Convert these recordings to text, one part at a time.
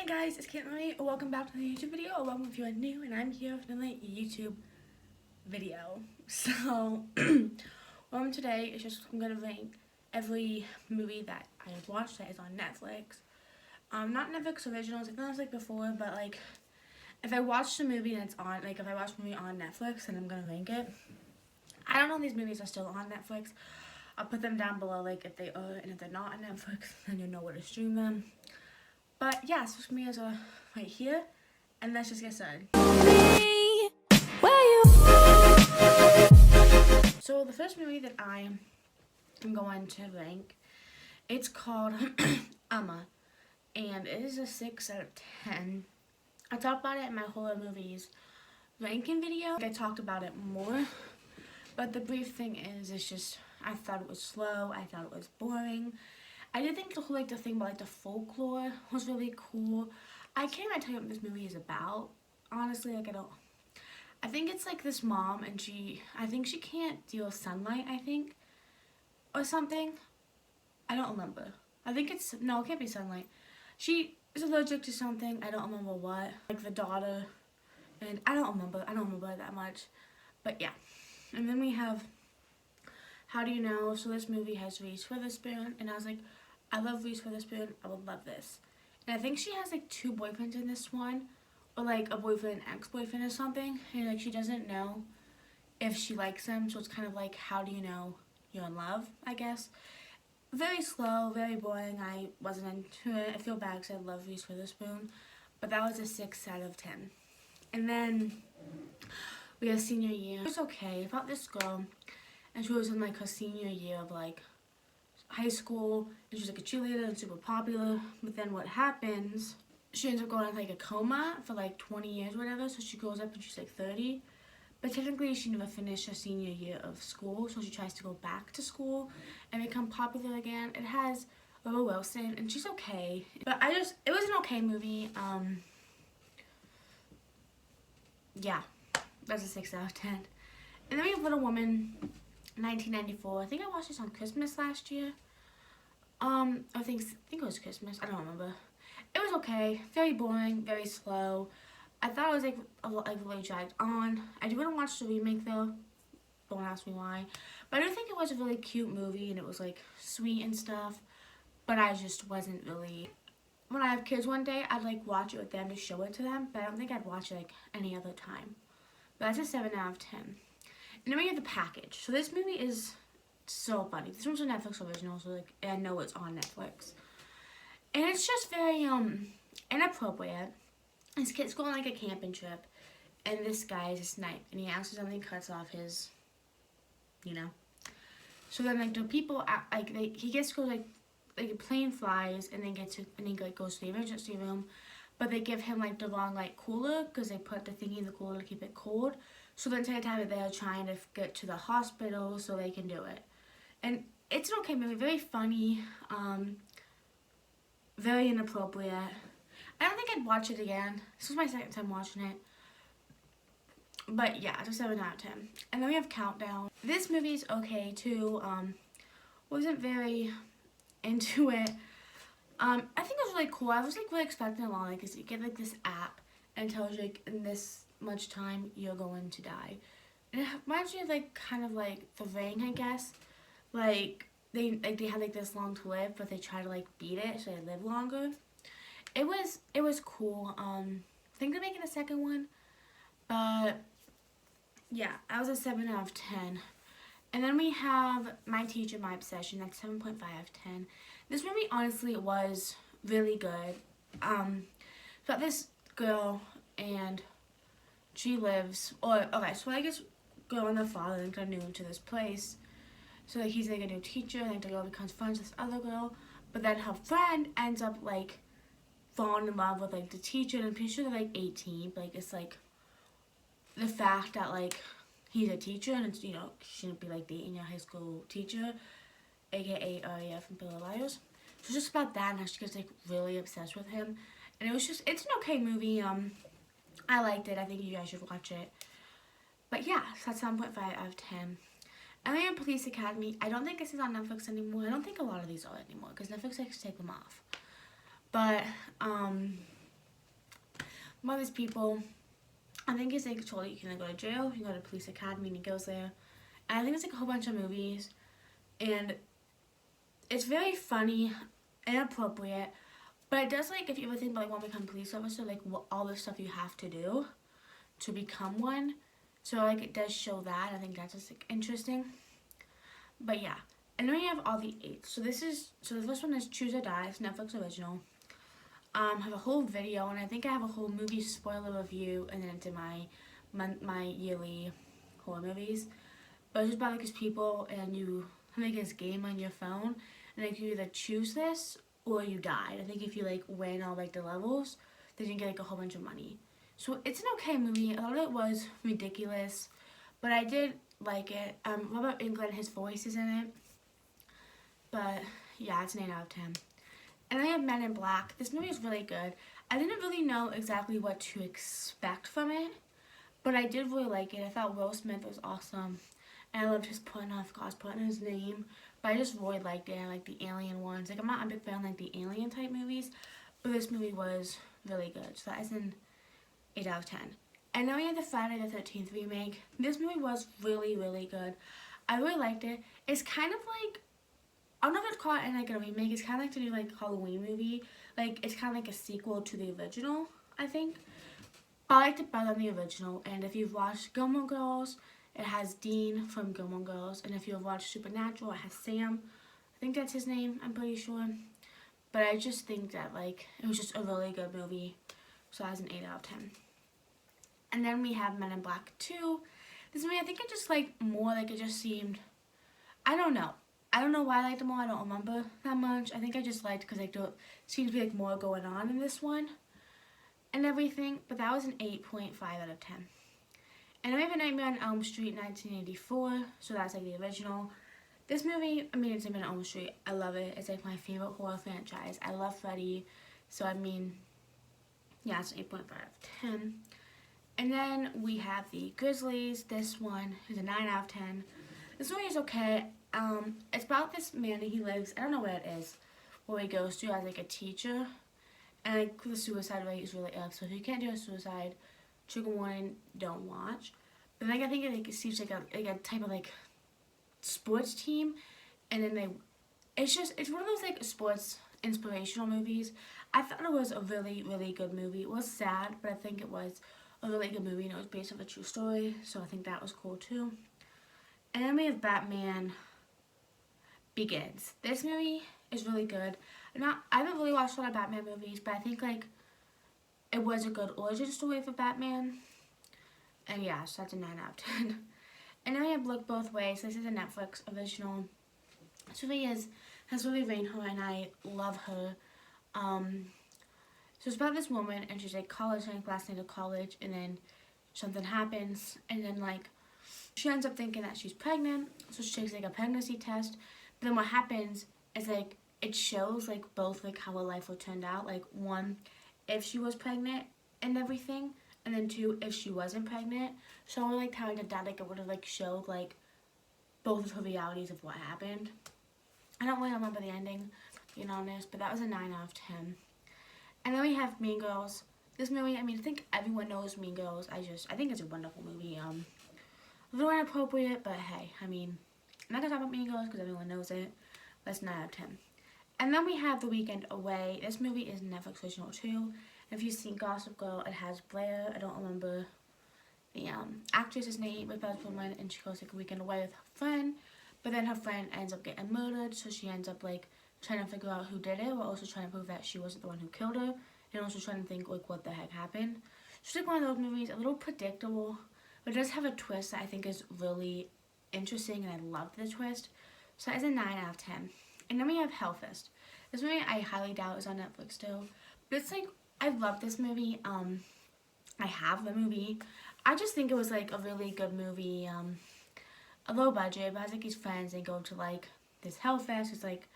guys, it's kaitlynxmarrie. Welcome back to the YouTube video, or welcome if you are new, and I'm here for another YouTube video. So, today is just, I'm going to rank every movie that I have watched that is on Netflix. Not Netflix originals, I've done this like before, but like, if I watch the movie that's on, like if I watch a movie on Netflix, then I'm going to rank it. I don't know if these movies are still on Netflix. I'll put them down below, like if they are, and if they're not on Netflix, then you'll know where to stream them. But yeah, so for me is right here, and let's just get started. So the first movie that I am going to rank, it's called Emma, and it is a 6 out of 10. I talked about it in my horror movies ranking video. I talked about it more, but the brief thing is, it's just, I thought it was slow, I thought it was boring. I did think the whole, like, the thing about, like, the folklore was really cool. I can't even tell you what this movie is about. Honestly, like, I think it's, like, this mom, and I think she can't deal with sunlight, or something. I don't remember. No, it can't be sunlight. She is allergic to something, I don't remember what. Like, the daughter, and I don't remember that much. But, yeah. And then we have How Do You Know? So this movie has Reese Witherspoon, and I was like, I love Reese Witherspoon, I would love this. And I think she has like 2 boyfriends in this one, or like a boyfriend and ex-boyfriend or something, and like she doesn't know if she likes him, so it's kind of like, how do you know you're in love, I guess. Very slow, very boring, I wasn't into it. I feel bad because I love Reese Witherspoon, but that was a 6 out of 10. And then we have Senior Year. It's okay, about this girl, and she was in like her senior year of like high school, and she's like a cheerleader and super popular. But then what happens, she ends up going into like a coma for like 20 years or whatever, so she grows up and she's like 30. But technically she never finished her senior year of school, so she tries to go back to school and become popular again. It has Rebel Wilson, and she's okay. But it was an okay movie. Yeah, that's a 6 out of 10. And then we have Little Woman, 1994. I think I watched this on Christmas last year. I think it was Christmas. I don't remember. It was okay. Very boring. Very slow. I thought it was like really dragged on. I do want to watch the remake though. Don't ask me why. But I do think it was a really cute movie, and it was like sweet and stuff. But I just wasn't really. When I have kids one day, I'd like watch it with them to show it to them. But I don't think I'd watch it like any other time. But that's a 7 out of 10. And then we have The Package. So this movie is so funny. This one's a Netflix original, so like I know it's on Netflix. And it's just very inappropriate. This kid's going on like a camping trip, and this guy is a snipe, and he accidentally cuts off his, So then like the people he gets to go like a plane flies, and then he like goes to the emergency room, but they give him like the wrong like cooler, because they put the thingy in the cooler to keep it cold. So the entire time they're trying to get to the hospital so they can do it. And it's an okay movie, very funny, very inappropriate. I don't think I'd watch it again. This was my second time watching it. But yeah, it's a 7 out of 10. And then we have Countdown. This movie's okay too. Wasn't very into it. I think it was really cool. I was like really expecting a lot, like, cause you get like this app and it tells you like in this much time you're going to die. And it reminds me of like kind of like The Ring, I guess. Like they had like this long to live, but they try to like beat it so they live longer. It was cool. I think they're making a second one, but yeah, that was a 7 out of 10. And then we have My Teacher, My Obsession. That's 7.5 out of 10. This movie honestly was really good. About this girl, and she lives, okay, so I guess girl and the father like, are new to this place. So like he's like a new teacher, and like the girl becomes friends with this other girl, but then her friend ends up like falling in love with like the teacher, and I'm pretty sure they're like 18, but like it's like the fact that like he's a teacher, and it's, she shouldn't be like dating your high school teacher, aka Aria from Pillar Liars. So it's just about that, and how she gets like really obsessed with him. And it's an okay movie. I liked it. I think you guys should watch it. But yeah, so that's 7.5 out of 10. And then Police Academy. I don't think this is on Netflix anymore. I don't think a lot of these are anymore, because Netflix likes to take them off. But one of these people, I think he's like told you can go to jail, you can go to police academy, and he goes there. And I think it's like a whole bunch of movies, and it's very funny, inappropriate, but it does, like, if you ever think about like when we become a police officer, like what all the stuff you have to do to become one. So like it does show that. I think that's just like interesting. But yeah. And then we have all the 8. So the first one is Choose or Die. It's Netflix original. I have a whole video, and I think I have a whole movie spoiler review, and then into my yearly horror movies. But it's just about like these people, and you make this game on your phone, and like you either choose this or you die. I think if you like win all like the levels, then you get like a whole bunch of money. So it's an okay movie. A lot of it was ridiculous, but I did like it. Robert Englund, his voice is in it. But yeah, it's an 8 out of 10. And I have Men in Black. This movie is really good. I didn't really know exactly what to expect from it, but I did really like it. I thought Will Smith was awesome. And I loved his partner. I forgot his partner's name. But I just really liked it. I like the alien ones. Like, I'm not a big fan of like the alien type movies, but this movie was really good. So that is an 8 out of 10. And then we have the Friday the 13th remake. This movie was really, really good. I really liked it. It's kind of like, I don't know if it's called like a remake. It's kind of like the new like Halloween movie. Like, it's kind of like a sequel to the original, I think. But I liked it better than the original. And if you've watched Gilmore Girls, it has Dean from Gilmore Girls. And if you've watched Supernatural, it has Sam. I think that's his name, I'm pretty sure. But I just think that like it was just a really good movie. So that was an 8 out of 10. And then we have Men in Black 2. This movie, I think it just like more like it just seemed, I don't know. I don't know why I liked it more. I don't remember that much. I think I just liked because like there seemed to be like more going on in this one and everything. But that was an 8.5 out of 10. And then we have A Nightmare on Elm Street 1984. So that's like the original. This movie, I mean, it's Nightmare on Elm Street. I love it. It's like my favorite horror franchise. I love Freddy. So I mean, yeah, it's an 8.5 out of 10. And then we have the Grizzlies. This one is a 9 out of 10. This movie is okay. It's about this man that he lives, I don't know where it is, where he goes to as like a teacher. And like the suicide rate is really up. So if you can't do a suicide, trigger warning, don't watch. But like I think it seems like a type of like sports team. And then it's one of those like sports inspirational movies. I thought it was a really, really good movie. It was sad, but I think it was a really good movie, and it was based on a true story, so I think that was cool too. And then we have Batman Begins. This movie is really good. I haven't really watched a lot of Batman movies, but I think like it was a good origin story for Batman. And yeah, so that's a 9 out of 10. And then we have Look Both Ways. This is a Netflix original. This movie has really rained her, and I love her. So it's about this woman, and she's like college, her last night of college, and then something happens, and then like she ends up thinking that she's pregnant, so she takes like a pregnancy test. But then what happens is like it shows like both like how her life would turn out. Like 1, if she was pregnant and everything, and then 2, if she wasn't pregnant. So I like how that like it would have like showed like both of her realities of what happened. I don't really remember the ending, being honest, but that was a 9 out of 10. And then we have Mean Girls. This movie, I mean, I think everyone knows Mean Girls. I think it's a wonderful movie. A little inappropriate, but hey, I mean, I'm not gonna talk about Mean Girls because everyone knows it. But it's 9 out of 10. And then we have The Weekend Away. This movie is Netflix original too. If you've seen Gossip Girl, it has Blair. I don't remember the actress's name, but that's woman, and she goes like a weekend away with her friend. But then her friend ends up getting murdered, so she ends up like trying to figure out who did it, while also trying to prove that she wasn't the one who killed her, and also trying to think like what the heck happened. It's like one of those movies, a little predictable, but it does have a twist that I think is really interesting, and I love the twist. So that is a 9 out of 10. And then we have Hellfest. This movie I highly doubt is on Netflix still, but it's like I love this movie. I have the movie. I just think it was like a really good movie. A low budget, but has like these friends. They go to like this Hellfest. It's like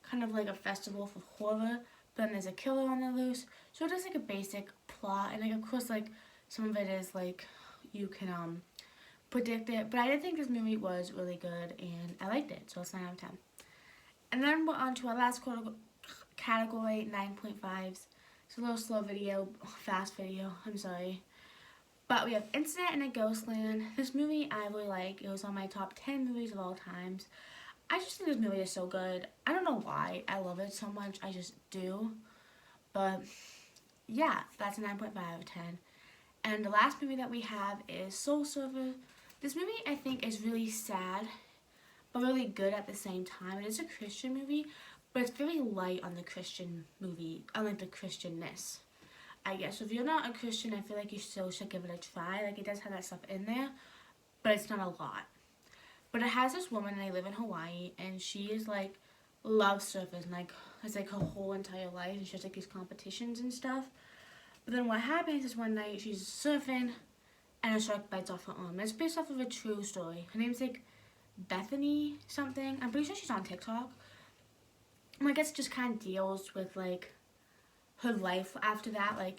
kind of like a festival for horror, but then there's a killer on the loose. So it is like a basic plot, and like of course like some of it is like you can predict it, but I did think this movie was really good, and I liked it, so it's 9 out of 10. And then we're on to our last category, 9.5s. It's a little slow video, fast video, I'm sorry. But we have Incident in a Ghostland. This movie I really like. It was on my top 10 movies of all times. I just think this movie is so good. I don't know why I love it so much. I just do. But yeah, that's a 9.5 out of 10. And the last movie that we have is Soul Surfer. This movie I think is really sad, but really good at the same time. It is a Christian movie, but it's very light on the Christian movie, on like the Christianness, I guess. So if you're not a Christian, I feel like you still should give it a try. Like, it does have that stuff in there, but it's not a lot. But it has this woman, and they live in Hawaii, and she is like, loves surfing, like, it's like her whole entire life, and she has like these competitions and stuff. But then what happens is one night she's surfing, and a shark bites off her arm. It's based off of a true story. Her name's like Bethany something. I'm pretty sure she's on TikTok. And I guess it just kind of deals with like her life after that, like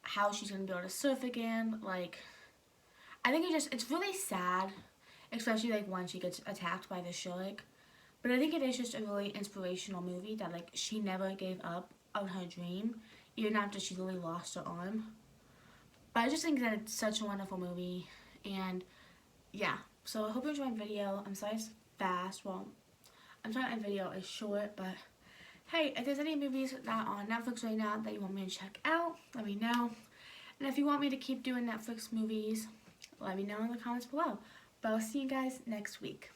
how she's gonna be able to surf again. Like, I think it's really sad, especially like when she gets attacked by the shark. But I think it is just a really inspirational movie that like she never gave up on her dream, even after she literally lost her arm. But I just think that it's such a wonderful movie, and yeah. So I hope you enjoyed my video. I'm sorry it's fast. Well, I'm sorry my video is short, but hey, if there's any movies that are on Netflix right now that you want me to check out, let me know. And if you want me to keep doing Netflix movies, let me know in the comments below. But I'll see you guys next week.